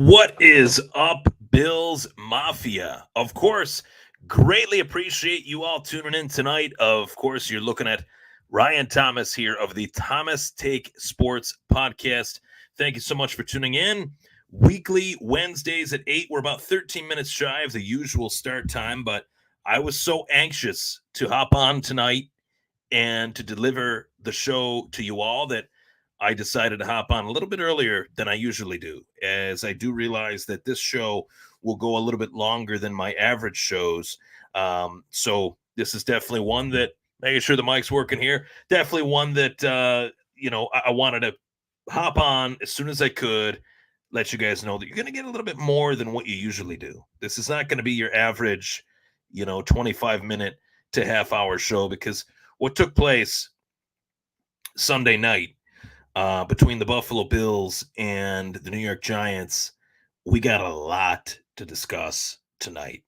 What is up, Bills Mafia? Of course, greatly appreciate you all tuning in tonight. Of course, you're looking at Ryan Thomas here of the Thomas Take Sports podcast. Thank you so much for tuning in. Weekly Wednesdays at 8. We're about 13 minutes shy of the usual start time, but I was so anxious to hop on tonight and to deliver the show to you all that I decided to hop on a little bit earlier than I usually do, as I do realize that this show will go a little bit longer than my average shows. So this is definitely one that, making sure the mic's working here, definitely one that I wanted to hop on as soon as I could. Let you guys know that you're going to get a little bit more than what you usually do. This is not going to be your average, 25-minute to half-hour show, because what took place Sunday night between the Buffalo Bills and the New York Giants, we got a lot to discuss tonight.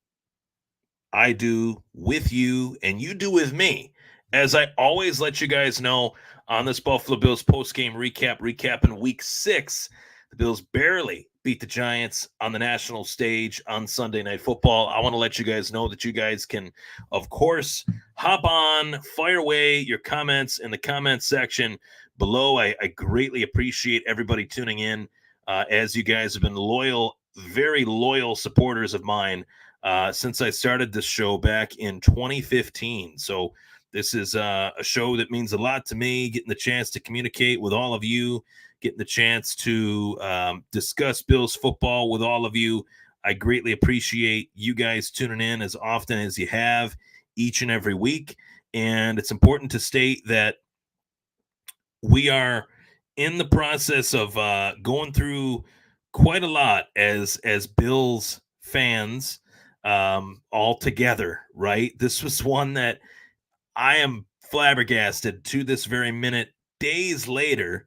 I do with you, and you do with me. As I always let you guys know on this Buffalo Bills post-game recapping week 6, the Bills barely beat the Giants on the national stage on Sunday Night Football. I want to let you guys know that you guys can, of course, hop on, fire away your comments in the comments section below. I greatly appreciate everybody tuning in, as you guys have been loyal, very loyal supporters of mine since I started this show back in 2015. So this is a show that means a lot to me, getting the chance to communicate with all of you, getting the chance to discuss Bills football with all of you. I greatly appreciate you guys tuning in as often as you have each and every week. And it's important to state that we are in the process of going through quite a lot as Bills fans, all together, right? This was one that I am flabbergasted to this very minute, days later.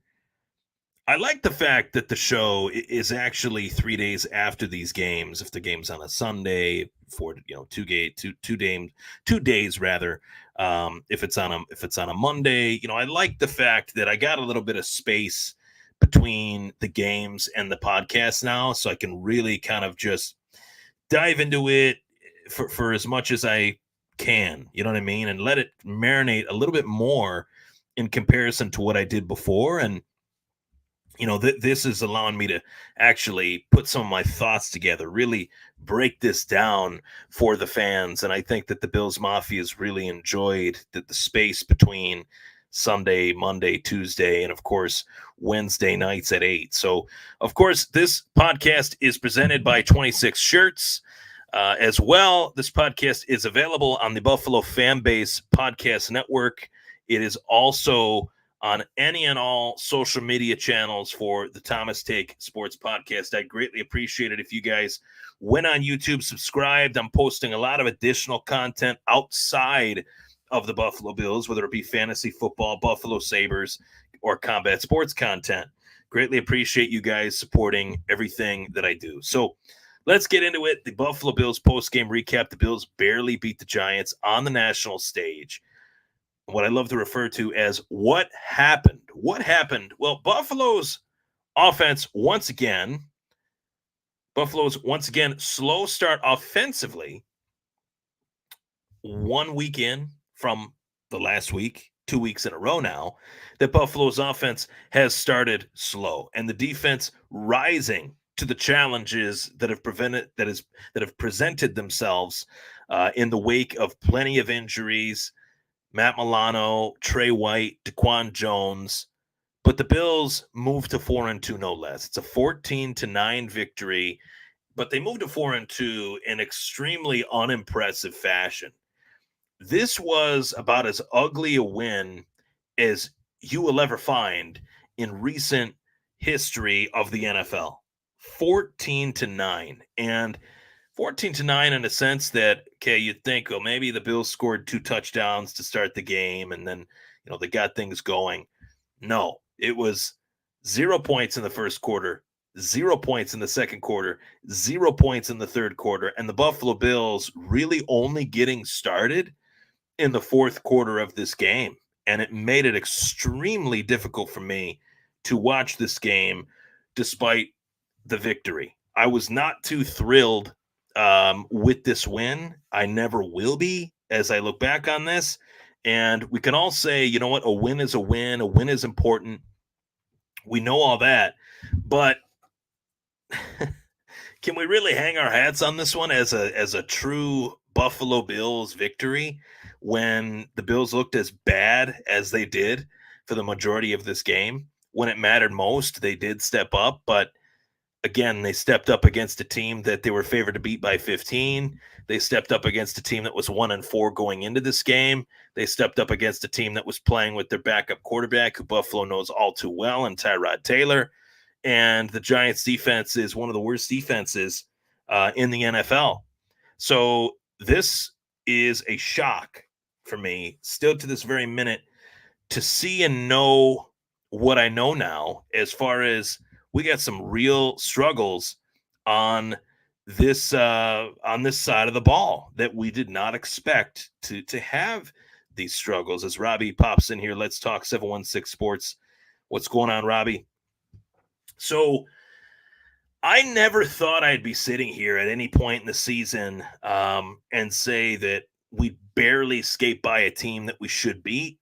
I like the fact that the show is actually 3 days after these games. If the game's on a Sunday, for 2 days rather. If it's on a Monday, I like the fact that I got a little bit of space between the games and the podcast now, so I can really kind of just dive into it for as much as I can. You know what I mean, and let it marinate a little bit more in comparison to what I did before. And this is allowing me to actually put some of my thoughts together, really break this down for the fans. And I think that the Bills Mafia has really enjoyed the space between Sunday, Monday, Tuesday, and of course, Wednesday nights at 8. So, of course, this podcast is presented by 26 Shirts. As well, this podcast is available on the Buffalo Fanbase Podcast Network. It is also on any and all social media channels for the Thomas Take Sports Podcast. I'd greatly appreciate it if you guys went on YouTube, subscribed. I'm posting a lot of additional content outside of the Buffalo Bills, whether it be fantasy football, Buffalo Sabres, or combat sports content. Greatly appreciate you guys supporting everything that I do. So let's get into it. The Buffalo Bills post-game recap. The Bills barely beat the Giants on the national stage. What I love to refer to as what happened. What happened? Well, Buffalo's once again, slow start offensively. 1 week in from the last week, 2 weeks in a row now, that Buffalo's offense has started slow, and the defense rising to the challenges that have presented themselves in the wake of plenty of injuries. Matt Milano, Trey White, DaQuan Jones. But the Bills moved to 4-2, no less. It's a 14-9 victory, but they moved to 4-2 in extremely unimpressive fashion. This was about as ugly a win as you will ever find in recent history of the NFL. 14-9. And 14-9 in a sense that, okay, you'd think, well, maybe the Bills scored 2 touchdowns to start the game and then, they got things going. No, it was 0 points in the first quarter, 0 points in the second quarter, 0 points in the third quarter, and the Buffalo Bills really only getting started in the fourth quarter of this game. And it made it extremely difficult for me to watch this game despite the victory. I was not too thrilled with this win. I never will be as I look back on this. And we can all say, you know what, a win is a win. A win is important. We know all that. But can we really hang our hats on this one as a true Buffalo Bills victory when the Bills looked as bad as they did for the majority of this game? When it mattered most, they did step up, but again, they stepped up against a team that they were favored to beat by 15. They stepped up against a team that was 1-4 going into this game. They stepped up against a team that was playing with their backup quarterback, who Buffalo knows all too well, and Tyrod Taylor. And the Giants' defense is one of the worst defenses in the NFL. So this is a shock for me, still to this very minute, to see and know what I know now, as far as we got some real struggles on this side of the ball that we did not expect to have these struggles. As Robbie pops in here, let's talk 716 Sports. What's going on, Robbie? So I never thought I'd be sitting here at any point in the season and say that we barely skate by a team that we should beat.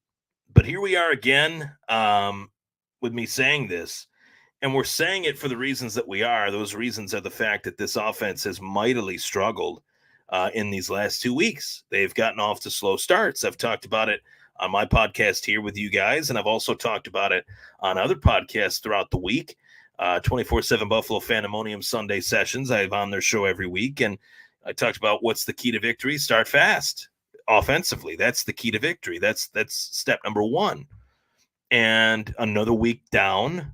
But here we are again with me saying this. And we're saying it for the reasons that we are. Those reasons are the fact that this offense has mightily struggled in these last 2 weeks. They've gotten off to slow starts. I've talked about it on my podcast here with you guys, and I've also talked about it on other podcasts throughout the week. 24/7 Buffalo Fandemonium Sunday sessions. I have on their show every week, and I talked about what's the key to victory. Start fast offensively. That's the key to victory. That's step number one. And another week down,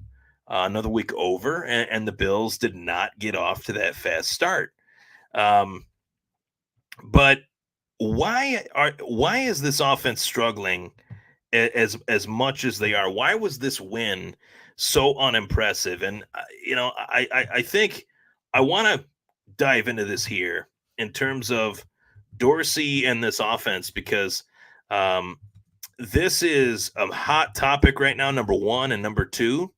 another week over, and the Bills did not get off to that fast start. But why is this offense struggling as much as they are? Why was this win so unimpressive? And I think I want to dive into this here in terms of Dorsey and this offense, because this is a hot topic right now, number one, and number two.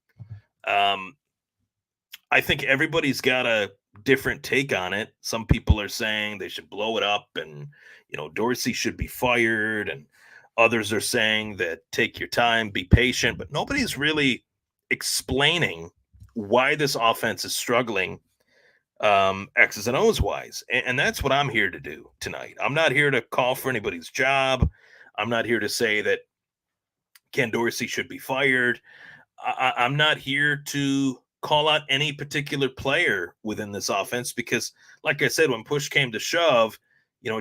I think everybody's got a different take on it. Some people are saying they should blow it up and, Dorsey should be fired. And others are saying that take your time, be patient. But nobody's really explaining why this offense is struggling X's and O's wise. And that's what I'm here to do tonight. I'm not here to call for anybody's job. I'm not here to say that Ken Dorsey should be fired. I'm not here to call out any particular player within this offense because, like I said, when push came to shove,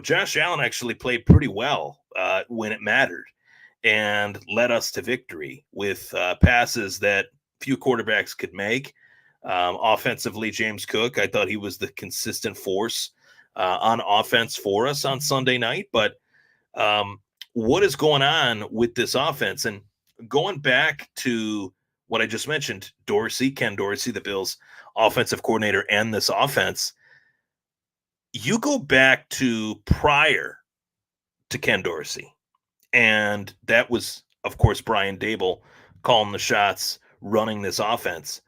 Josh Allen actually played pretty well when it mattered and led us to victory with passes that few quarterbacks could make. Offensively, James Cook, I thought he was the consistent force on offense for us on Sunday night. But what is going on with this offense? And going back to what I just mentioned, Ken Dorsey, the Bills offensive coordinator, and this offense, you go back to prior to Ken Dorsey, and that was, of course, Brian Daboll calling the shots, running this offense.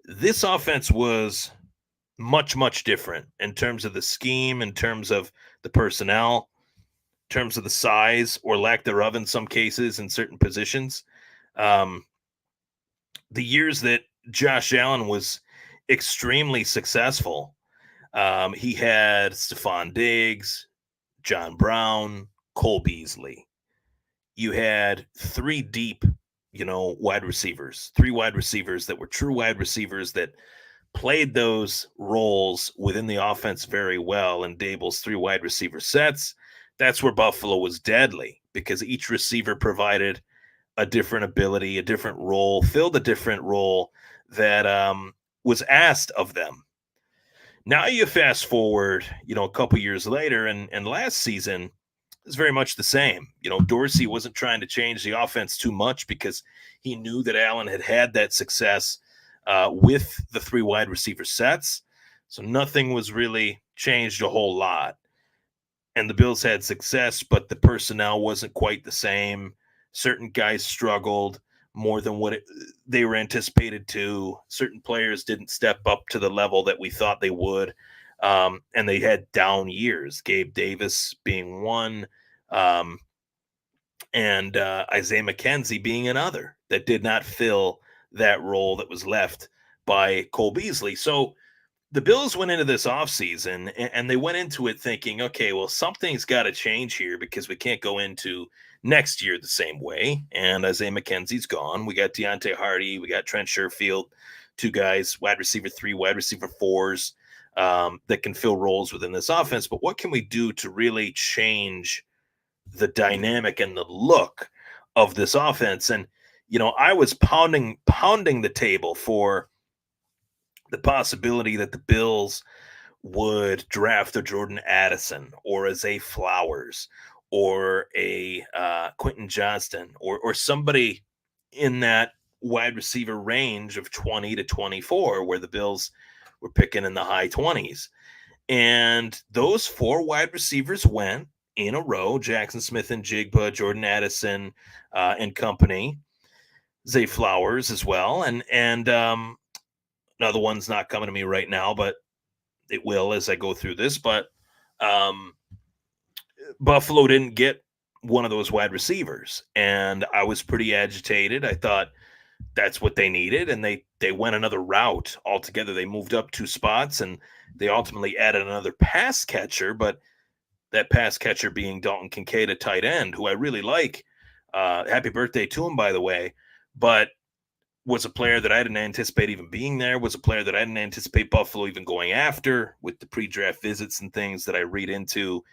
This offense was much, much different in terms of the scheme, in terms of the personnel, in terms of the size or lack thereof in some cases in certain positions. The years that Josh Allen was extremely successful, he had Stephon Diggs, John Brown, Cole Beasley. You had three deep, wide receivers, three wide receivers that were true wide receivers that played those roles within the offense very well. And Daboll's three wide receiver sets, that's where Buffalo was deadly because each receiver provided a different ability, a different role, filled a different role that was asked of them. Now you fast forward, a couple years later, and last season is very much the same. Dorsey wasn't trying to change the offense too much because he knew that Allen had that success with the three wide receiver sets. So nothing was really changed a whole lot. And the Bills had success, but the personnel wasn't quite the same. Certain guys struggled. more than what they were anticipated to. Certain players didn't step up to the level that we thought they would. And they had down years, Gabe Davis being one, and Isaiah McKenzie being another that did not fill that role that was left by Cole Beasley. So the Bills went into this offseason and they went into it thinking, okay, well, something's got to change here because we can't go into next year the same way. And Isaiah McKenzie's gone. We got Deontay Hardy. We got Trent Sherfield, two guys, wide receiver 3, wide receiver 4s that can fill roles within this offense. But what can we do to really change the dynamic and the look of this offense? And, I was pounding the table for the possibility that the Bills would draft a Jordan Addison or a Zay Flowers or a Quentin Johnston or somebody in that wide receiver range of 20 to 24, where the Bills were picking in the high 20s. And those 4 wide receivers went in a row: Jackson Smith-Njigba, Jordan Addison, and company, Zay Flowers as well. And another one's not coming to me right now, but it will as I go through this. But Buffalo didn't get one of those wide receivers, and I was pretty agitated. I thought that's what they needed, and they went another route altogether. They moved up 2 spots, and they ultimately added another pass catcher, but that pass catcher being Dalton Kincaid, a tight end, who I really like. Happy birthday to him, by the way. But was a player that I didn't anticipate even being there, was a player that I didn't anticipate Buffalo even going after with the pre-draft visits and things that I read into.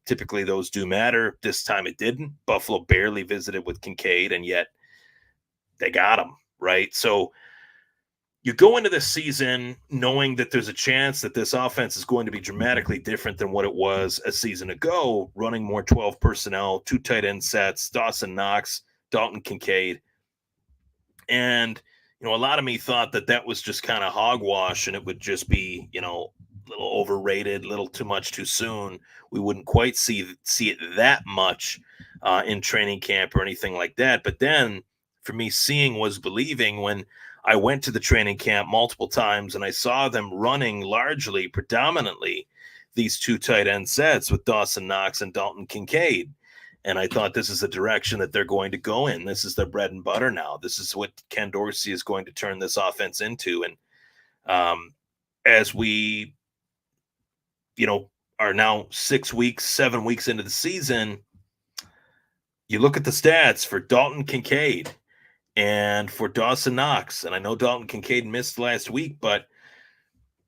Typically those do matter. This time it didn't. Buffalo barely visited with Kincaid, and yet they got him, right? So you go into this season knowing that there's a chance that this offense is going to be dramatically different than what it was a season ago, running more 12 personnel, 2 tight end sets, Dawson Knox, Dalton Kincaid. And, a lot of me thought that was just kind of hogwash and it would just be, a little overrated, a little too much too soon. We wouldn't quite see it that much in training camp or anything like that. But then for me, seeing was believing when I went to the training camp multiple times and I saw them running predominantly these 2 tight end sets with Dawson Knox and Dalton Kincaid. And I thought this is the direction that they're going to go in. This is their bread and butter now. This is what Ken Dorsey is going to turn this offense into. And as we, are now 6 weeks, 7 weeks into the season, you look at the stats for Dalton Kincaid and for Dawson Knox. And I know Dalton Kincaid missed last week, but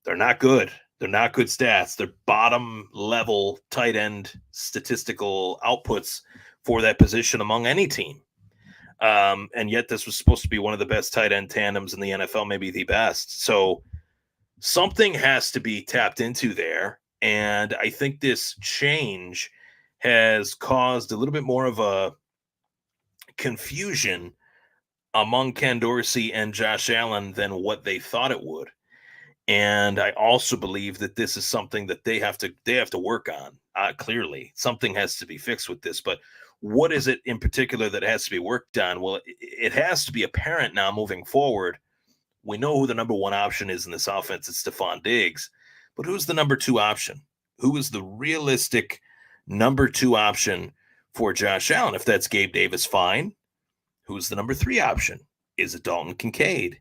they're not good. They're not good stats. They're bottom level tight end statistical outputs for that position among any team. And yet this was supposed to be one of the best tight end tandems in the NFL, maybe the best. So something has to be tapped into there. And I think this change has caused a little bit more of a confusion among Ken Dorsey and Josh Allen than what they thought it would. And I also believe that this is something that they have to work on. Clearly, something has to be fixed with this. But what is it in particular that has to be worked on? Well, it has to be apparent now moving forward. We know who the number 1 option is in this offense. It's Stephon Diggs. But who's the number 2 option? Who is the realistic number 2 option for Josh Allen? If that's Gabe Davis, fine. Who's the number 3 option? Is it Dalton Kincaid?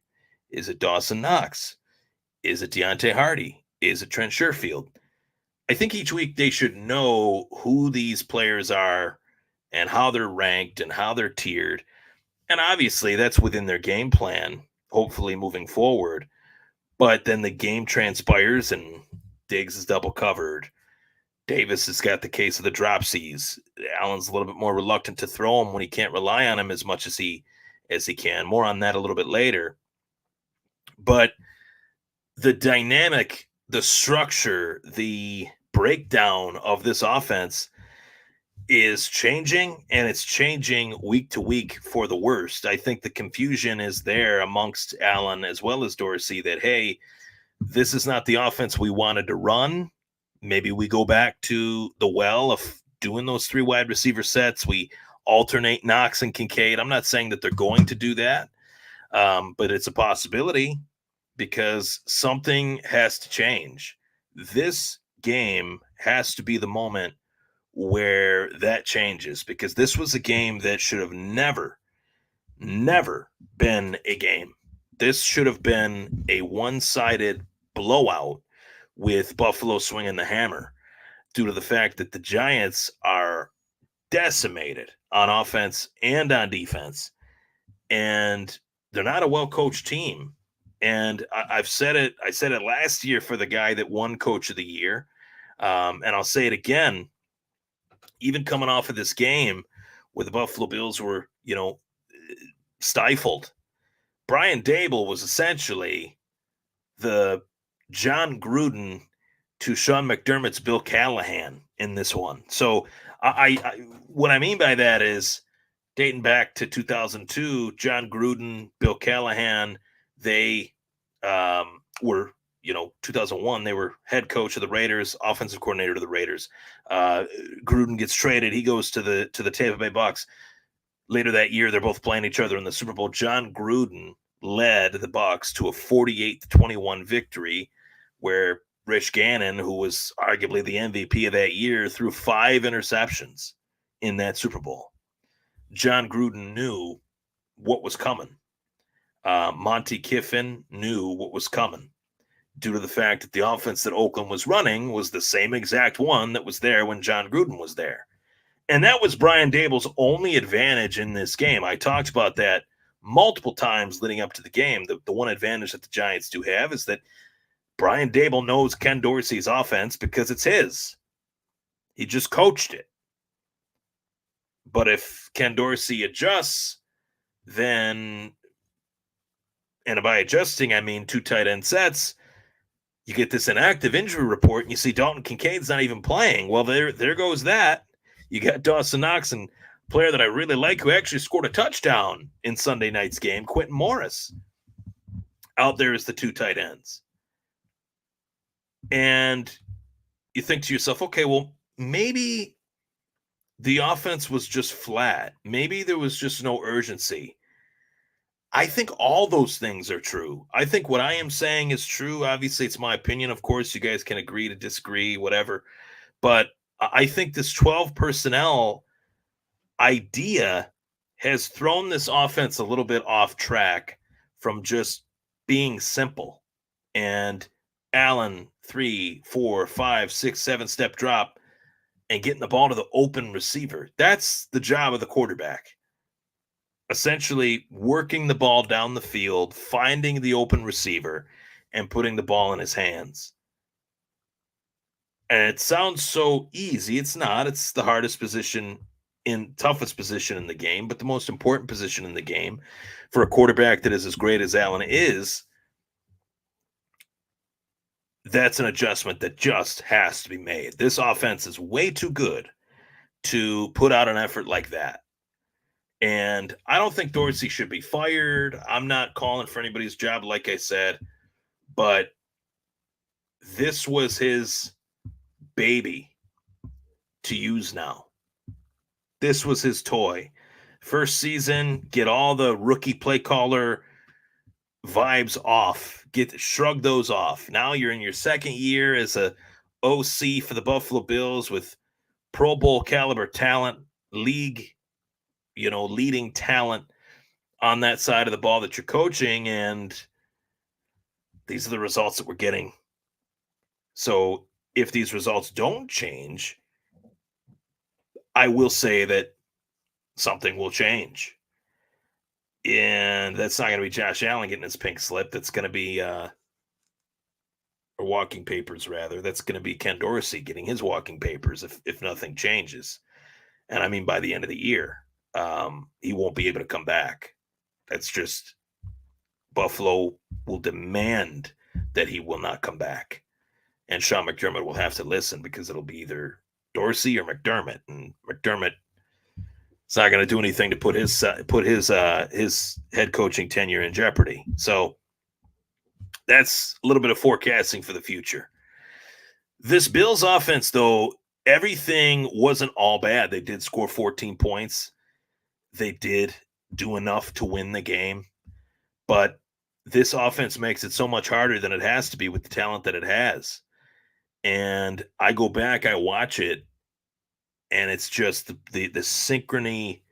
Is it Dawson Knox? Is it Deontay Hardy? Is it Trent Sherfield? I think each week they should know who these players are and how they're ranked and how they're tiered. And obviously that's within their game plan, hopefully moving forward. But then the game transpires and Diggs is double covered. Davis has got the case of the dropsies. Allen's a little bit more reluctant to throw him when he can't rely on him as much as he can. More on that a little bit later. But the dynamic, the structure, the breakdown of this offense is changing, and it's changing week to week for the worst. I think the confusion is there amongst Allen as well as Dorsey that, hey, this is not the offense we wanted to run. Maybe we go back to the well of doing those 3 wide receiver sets. We alternate Knox and Kincaid. I'm not saying that they're going to do that, but it's a possibility because something has to change. This game has to be the moment where that changes, because this was a game that should have never been a game. This should have been a one-sided blowout with Buffalo swinging the hammer, due to the fact that the Giants are decimated on offense and on defense, and they're not a well-coached team. And I've said it. I said it last year for the guy that won Coach of the Year, and I'll say it again. Even coming off of this game where the Buffalo Bills were, stifled, Brian Daboll was essentially the John Gruden to Sean McDermott's Bill Callahan in this one. So I what I mean by that is, dating back to 2002, John Gruden, Bill Callahan, they were, 2001, they were head coach of the Raiders, offensive coordinator to the Raiders. Gruden gets traded. He goes to the Tampa Bay Bucs. Later that year, they're both playing each other in the Super Bowl. John Gruden led the Bucs to a 48-21 victory, where Rich Gannon, who was arguably the MVP of that year, threw 5 interceptions in that Super Bowl. John Gruden knew what was coming. Monty Kiffin knew what was coming, due to the fact that the offense that Oakland was running was the same exact one that was there when John Gruden was there. And that was Brian Daboll's only advantage in this game. I talked about that multiple times leading up to the game. The one advantage that the Giants do have is that Brian Daboll knows Ken Dorsey's offense because it's his. He just coached it. But if Ken Dorsey adjusts, then, and by adjusting, I mean 2 tight end sets, you get this inactive injury report, and you see Dalton Kincaid's not even playing. Well, there goes that. You got Dawson Knox, and a player that I really like who actually scored a touchdown in Sunday night's game, Quentin Morris, out there as the 2 tight ends. And you think to yourself, okay, well, maybe the offense was just flat. Maybe there was just no urgency. I think all those things are true. I think what I am saying is true. Obviously, it's my opinion. Of course, you guys can agree to disagree, whatever. But I think this 12 personnel idea has thrown this offense a little bit off track from just being simple. And Allen, 3, 4, 5, 6, 7 step drop and getting the ball to the open receiver. That's the job of the quarterback. Essentially working the ball down the field, finding the open receiver, and putting the ball in his hands. And it sounds so easy. It's not. It's the hardest position, toughest position in the game, but the most important position in the game for a quarterback that is as great as Allen is. That's an adjustment that just has to be made. This offense is way too good to put out an effort like that. And I don't think Dorsey should be fired. I'm not calling for anybody's job, like I said, but this was his baby to use now. This was his toy. First season, get all the rookie play caller vibes off. Shrug those off. Now you're in your second year as a OC for the Buffalo Bills with Pro Bowl caliber talent, league, leading talent on that side of the ball that you're coaching, and these are the results that we're getting. So if these results don't change, I will say that something will change. And that's not going to be Josh Allen getting his pink slip. That's going to be, or walking papers, rather. That's going to be Ken Dorsey getting his walking papers if nothing changes. And I mean, by the end of the year, he won't be able to come back. That's just, Buffalo will demand that he will not come back. And Sean McDermott will have to listen, because it'll be either Dorsey or McDermott. And McDermott is not going to do anything to put his head coaching tenure in jeopardy. So that's a little bit of forecasting for the future. This Bills offense, though, everything wasn't all bad. They did score 14 points. they did do enough to win the game, but this offense makes it so much harder than it has to be with the talent that it has. And I go back, I watch it, and it's just the synchrony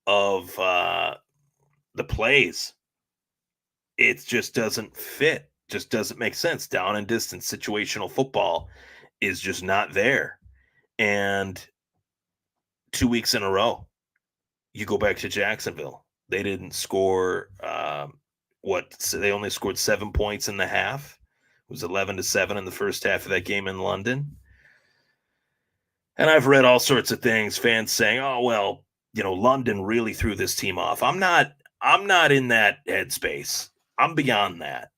of the plays. It just doesn't fit, just doesn't make sense. Down and distance situational football is just not there. And 2 weeks in a row, you go back to Jacksonville. They didn't score so they only scored 7 points in the half. It was 11-7 in the first half of that game in London. And I've read all sorts of things, fans saying, "Oh, well, London really threw this team off." I'm not in that headspace. I'm beyond that.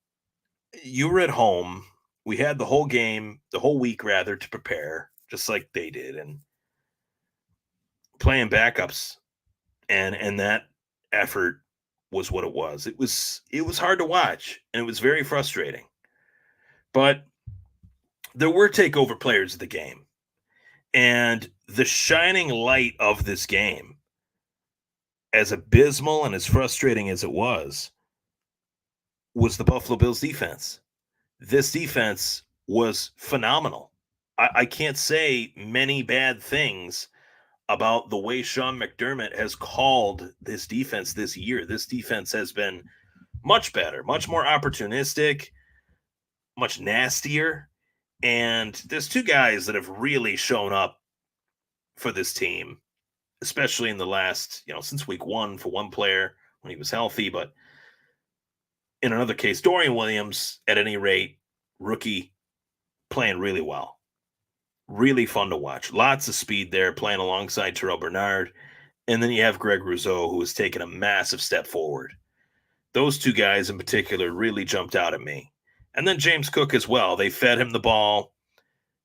You were at home. We had the whole game, the whole week rather, to prepare, just like they did, and playing backups, and that effort was what it was. It was hard to watch, and it was very frustrating. But there were takeover players of the game, and the shining light of this game, as abysmal and as frustrating as it was the Buffalo Bills defense. This defense was phenomenal. I can't say many bad things about the way Sean McDermott has called this defense this year. This defense has been much better, much more opportunistic, much nastier. And there's two guys that have really shown up for this team, especially in the last, since week one for one player when he was healthy. But in another case, Dorian Williams, at any rate, rookie, playing really well. Really fun to watch. Lots of speed there, playing alongside Terrell Bernard. And then you have Greg Rousseau, who has taken a massive step forward. Those two guys in particular really jumped out at me. And then James Cook as well. They fed him the ball.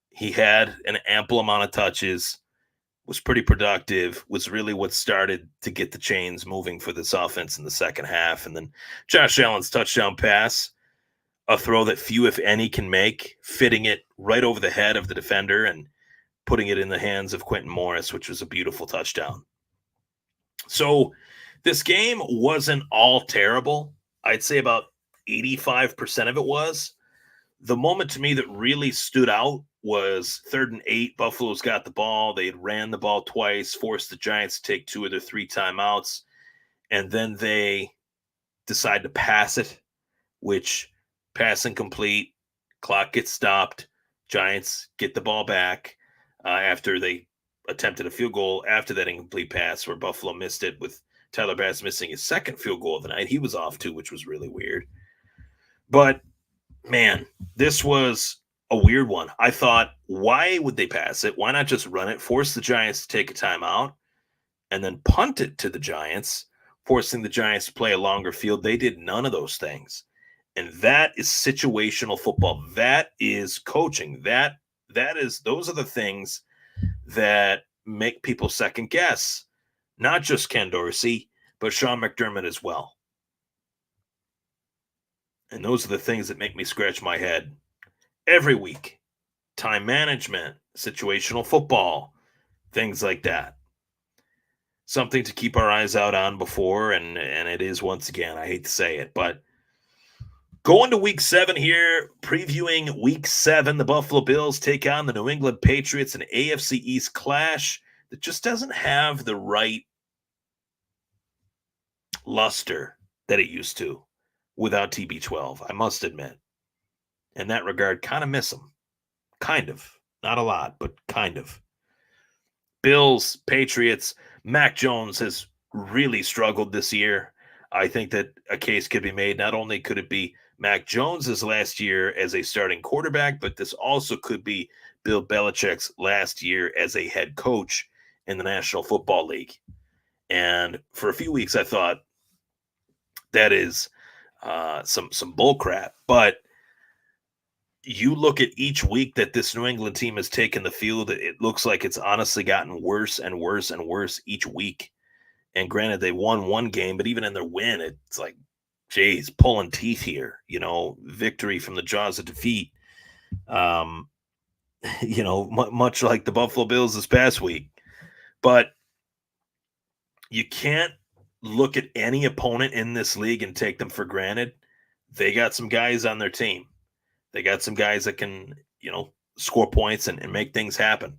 He had an ample amount of touches, was pretty productive, was really what started to get the chains moving for this offense in the second half. And then Josh Allen's touchdown pass, a throw that few, if any, can make, fitting it right over the head of the defender and putting it in the hands of Quentin Morris, which was a beautiful touchdown. So this game wasn't all terrible. I'd say about 85% of it was. The moment to me that really stood out was 3rd and 8. Buffalo's got the ball. They had ran the ball twice, forced the Giants to take 2 of their 3 timeouts, and then they decide to pass it, which pass incomplete, clock gets stopped, Giants get the ball back after they attempted a field goal after that incomplete pass where Buffalo missed it, with Tyler Bass missing his second field goal of the night. He was off too, which was really weird. But man, this was a weird one. I thought, why would they pass it? Why not just run it, force the Giants to take a timeout, and then punt it to the Giants, forcing the Giants to play a longer field? They did none of those things. And that is situational football. That is coaching. Those are the things that make people second guess, not just Ken Dorsey, but Sean McDermott as well. And those are the things that make me scratch my head every week. Time management, situational football, things like that. Something to keep our eyes out on before, and it is, once again, I hate to say it, but going to week 7 here, previewing week 7, the Buffalo Bills take on the New England Patriots, an AFC East clash that just doesn't have the right luster that it used to without TB12, I must admit. In that regard, kind of miss them. Kind of. Not a lot, but kind of. Bills, Patriots, Mac Jones has really struggled this year. I think that a case could be made. Not only could it be Mac Jones's last year as a starting quarterback, but this also could be Bill Belichick's last year as a head coach in the National Football League. And for a few weeks, I thought that is some bull crap. But you look at each week that this New England team has taken the field, it looks like it's honestly gotten worse and worse and worse each week. And granted, they won one game, but even in their win, it's like, geez, pulling teeth here, victory from the jaws of defeat. Much like the Buffalo Bills this past week. But you can't look at any opponent in this league and take them for granted. They got some guys on their team. They got some guys that can, score points and make things happen.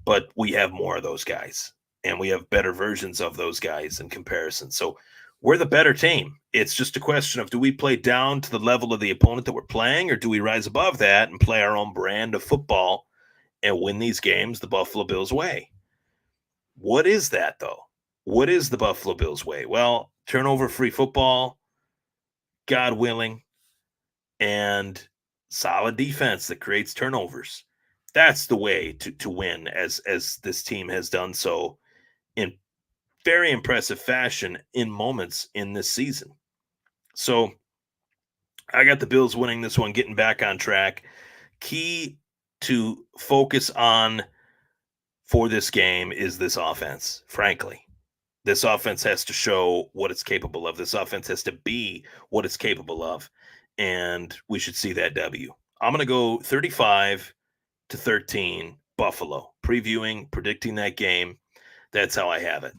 But we have more of those guys, and we have better versions of those guys in comparison. So we're the better team. It's just a question of, do we play down to the level of the opponent that we're playing, or do we rise above that and play our own brand of football and win these games the Buffalo Bills way? What is that, though? What is the Buffalo Bills way? Well, turnover-free football, God willing, and solid defense that creates turnovers. That's the way to win, as this team has done so in very impressive fashion in moments in this season. So I got the Bills winning this one, getting back on track. Key to focus on for this game is this offense, frankly. This offense has to show what it's capable of. This offense has to be what it's capable of. And we should see that W. I'm going to go 35-13 Buffalo. Previewing, predicting that game. That's how I have it.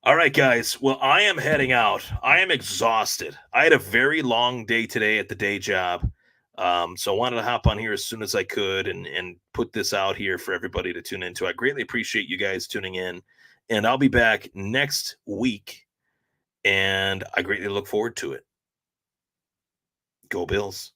All right, guys. Well, I am heading out. I am exhausted. I had a very long day today at the day job. So I wanted to hop on here as soon as I could and put this out here for everybody to tune into. I greatly appreciate you guys tuning in. And I'll be back next week. And I greatly look forward to it. Go Bills.